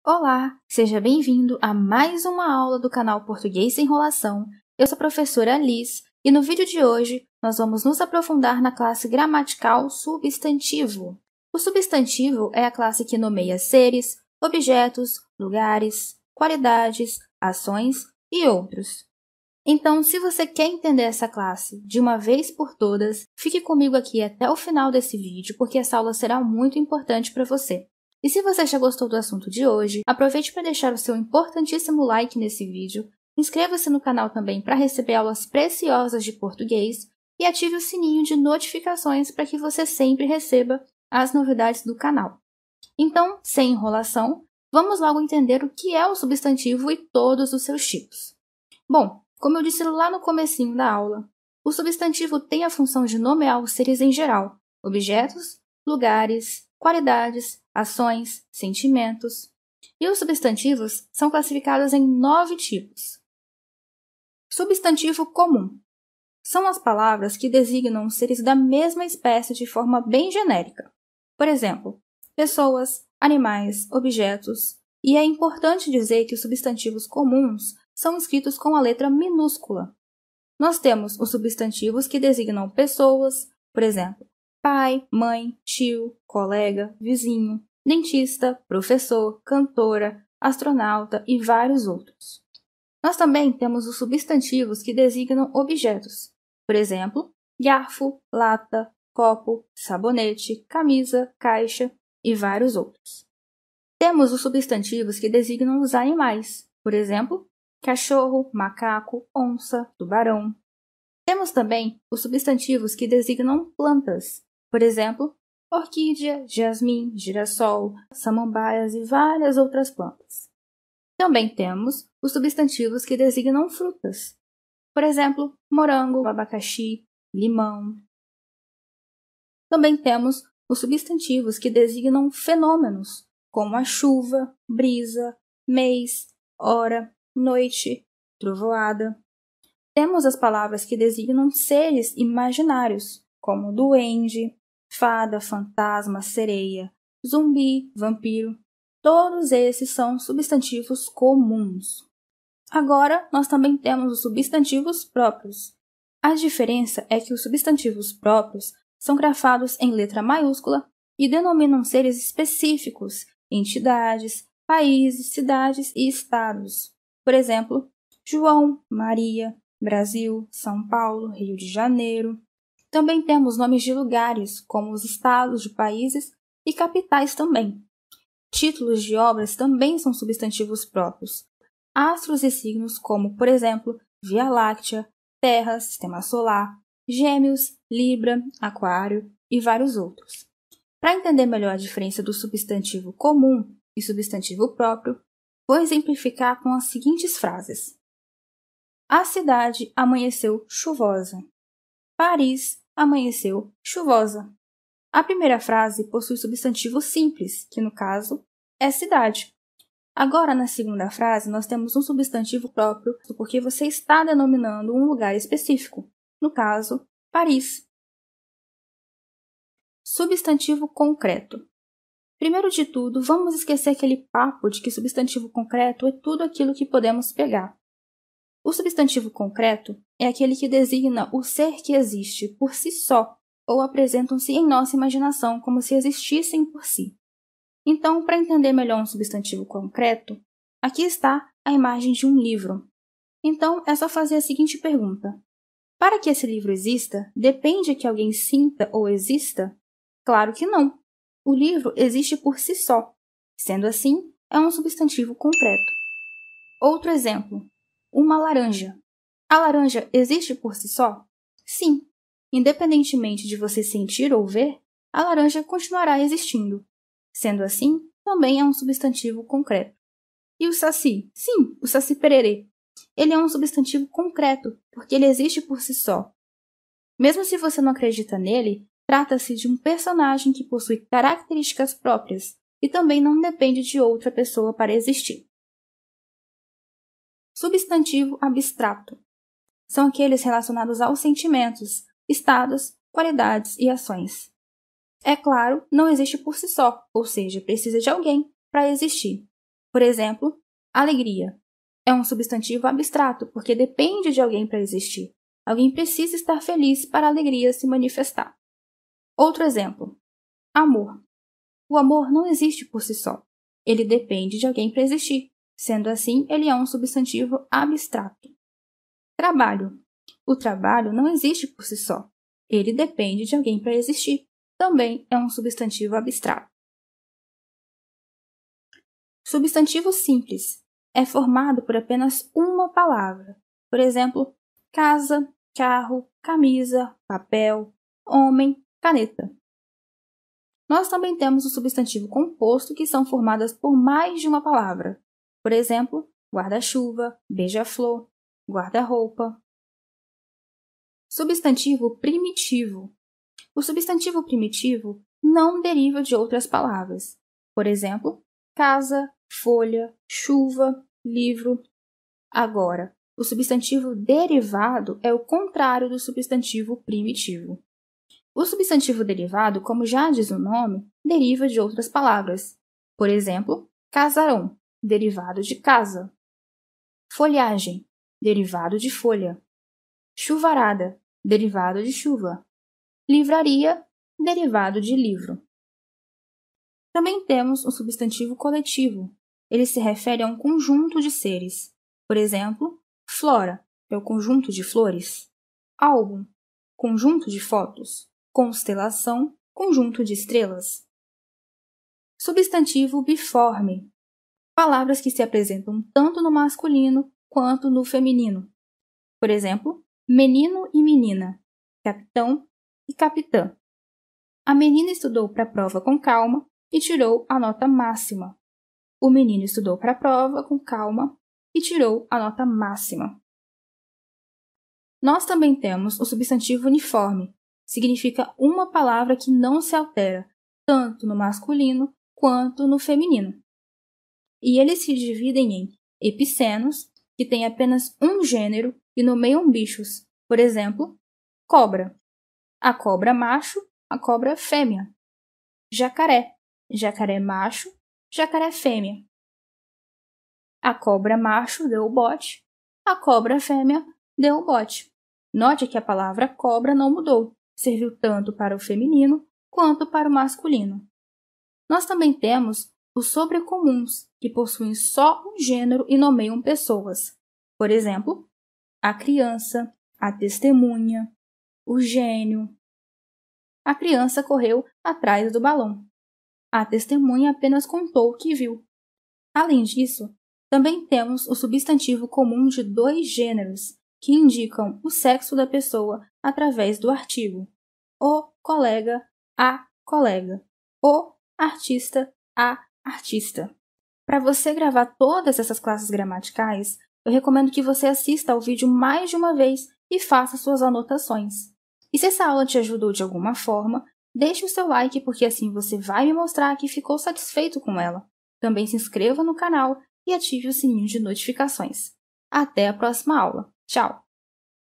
Olá, seja bem-vindo a mais uma aula do canal Português Sem Enrolação. Eu sou a professora Liz e no vídeo de hoje nós vamos nos aprofundar na classe gramatical substantivo. O substantivo é a classe que nomeia seres, objetos, lugares, qualidades, ações e outros. Então, se você quer entender essa classe de uma vez por todas, fique comigo aqui até o final desse vídeo, porque essa aula será muito importante para você. E se você já gostou do assunto de hoje, aproveite para deixar o seu importantíssimo like nesse vídeo, inscreva-se no canal também para receber aulas preciosas de português e ative o sininho de notificações para que você sempre receba as novidades do canal. Então, sem enrolação, vamos logo entender o que é o substantivo e todos os seus tipos. Bom, como eu disse lá no comecinho da aula, o substantivo tem a função de nomear os seres em geral, objetos, lugares, qualidades, ações, sentimentos. E os substantivos são classificados em 9 tipos. Substantivo comum. São as palavras que designam os seres da mesma espécie de forma bem genérica. Por exemplo, pessoas, animais, objetos. E é importante dizer que os substantivos comuns são escritos com a letra minúscula. Nós temos os substantivos que designam pessoas, por exemplo, pai, mãe, tio, colega, vizinho, dentista, professor, cantora, astronauta e vários outros. Nós também temos os substantivos que designam objetos, por exemplo, garfo, lata, copo, sabonete, camisa, caixa e vários outros. Temos os substantivos que designam os animais, por exemplo, cachorro, macaco, onça, tubarão. Temos também os substantivos que designam plantas, por exemplo, orquídea, jasmim, girassol, samambaias e várias outras plantas. Também temos os substantivos que designam frutas, por exemplo, morango, abacaxi, limão. Também temos os substantivos que designam fenômenos, como a chuva, brisa, mês, hora, noite, trovoada. Temos as palavras que designam seres imaginários, como duende, fada, fantasma, sereia, zumbi, vampiro. Todos esses são substantivos comuns. Agora, nós também temos os substantivos próprios. A diferença é que os substantivos próprios são grafados em letra maiúscula e denominam seres específicos, entidades, países, cidades e estados. Por exemplo, João, Maria, Brasil, São Paulo, Rio de Janeiro. Também temos nomes de lugares, como os estados de países e capitais também. Títulos de obras também são substantivos próprios. Astros e signos como, por exemplo, Via Láctea, Terra, Sistema Solar, Gêmeos, Libra, Aquário e vários outros. Para entender melhor a diferença do substantivo comum e substantivo próprio, vou exemplificar com as seguintes frases. A cidade amanheceu chuvosa. Paris amanheceu chuvosa. A primeira frase possui substantivo simples, que no caso é cidade. Agora, na segunda frase, nós temos um substantivo próprio porque você está denominando um lugar específico, no caso, Paris. Substantivo concreto. Primeiro de tudo, vamos esquecer aquele papo de que substantivo concreto é tudo aquilo que podemos pegar. O substantivo concreto é aquele que designa o ser que existe por si só ou apresentam-se em nossa imaginação como se existissem por si. Então, para entender melhor um substantivo concreto, aqui está a imagem de um livro. Então, é só fazer a seguinte pergunta. Para que esse livro exista, depende que alguém sinta ou exista? Claro que não. O livro existe por si só. Sendo assim, é um substantivo concreto. Outro exemplo. Uma laranja. A laranja existe por si só? Sim. Independentemente de você sentir ou ver, a laranja continuará existindo. Sendo assim, também é um substantivo concreto. E o saci? Sim, o saci-pererê. Ele é um substantivo concreto, porque ele existe por si só. Mesmo se você não acredita nele, trata-se de um personagem que possui características próprias e também não depende de outra pessoa para existir. Substantivo abstrato. São aqueles relacionados aos sentimentos, estados, qualidades e ações. É claro, não existe por si só, ou seja, precisa de alguém para existir. Por exemplo, alegria é um substantivo abstrato porque depende de alguém para existir. Alguém precisa estar feliz para a alegria se manifestar. Outro exemplo, amor. O amor não existe por si só. Ele depende de alguém para existir. Sendo assim, ele é um substantivo abstrato. Trabalho. O trabalho não existe por si só. Ele depende de alguém para existir. Também é um substantivo abstrato. Substantivo simples é formado por apenas uma palavra. Por exemplo, casa, carro, camisa, papel, homem, caneta. Nós também temos o substantivo composto, que são formadas por mais de uma palavra. Por exemplo, guarda-chuva, beija-flor, guarda-roupa. Substantivo primitivo. O substantivo primitivo não deriva de outras palavras. Por exemplo, casa, folha, chuva, livro. Agora, o substantivo derivado é o contrário do substantivo primitivo. O substantivo derivado, como já diz o nome, deriva de outras palavras. Por exemplo, casarão, derivado de casa. Folhagem, derivado de folha. Chuvarada, derivado de chuva. Livraria, derivado de livro. Também temos o substantivo coletivo. Ele se refere a um conjunto de seres. Por exemplo, flora é o conjunto de flores. Álbum, conjunto de fotos. Constelação, conjunto de estrelas. Substantivo biforme. Palavras que se apresentam tanto no masculino quanto no feminino. Por exemplo, menino e menina, capitão e capitã. A menina estudou para a prova com calma e tirou a nota máxima. O menino estudou para a prova com calma e tirou a nota máxima. Nós também temos o substantivo uniforme. Significa uma palavra que não se altera, tanto no masculino quanto no feminino. E eles se dividem em epicenos, que têm apenas um gênero e nomeiam bichos. Por exemplo, cobra. A cobra macho, a cobra fêmea. Jacaré. Jacaré macho, jacaré fêmea. A cobra macho deu o bote, a cobra fêmea deu o bote. Note que a palavra cobra não mudou. Serviu tanto para o feminino quanto para o masculino. Nós também temos os sobrecomuns, que possuem só um gênero e nomeiam pessoas. Por exemplo, a criança, a testemunha, o gênio. A criança correu atrás do balão. A testemunha apenas contou o que viu. Além disso, também temos o substantivo comum de dois gêneros, que indicam o sexo da pessoa através do artigo. O colega, a colega. O artista, a artista. Para você gravar todas essas classes gramaticais, eu recomendo que você assista ao vídeo mais de uma vez e faça suas anotações. E se essa aula te ajudou de alguma forma, deixe o seu like, porque assim você vai me mostrar que ficou satisfeito com ela. Também se inscreva no canal e ative o sininho de notificações. Até a próxima aula. Tchau!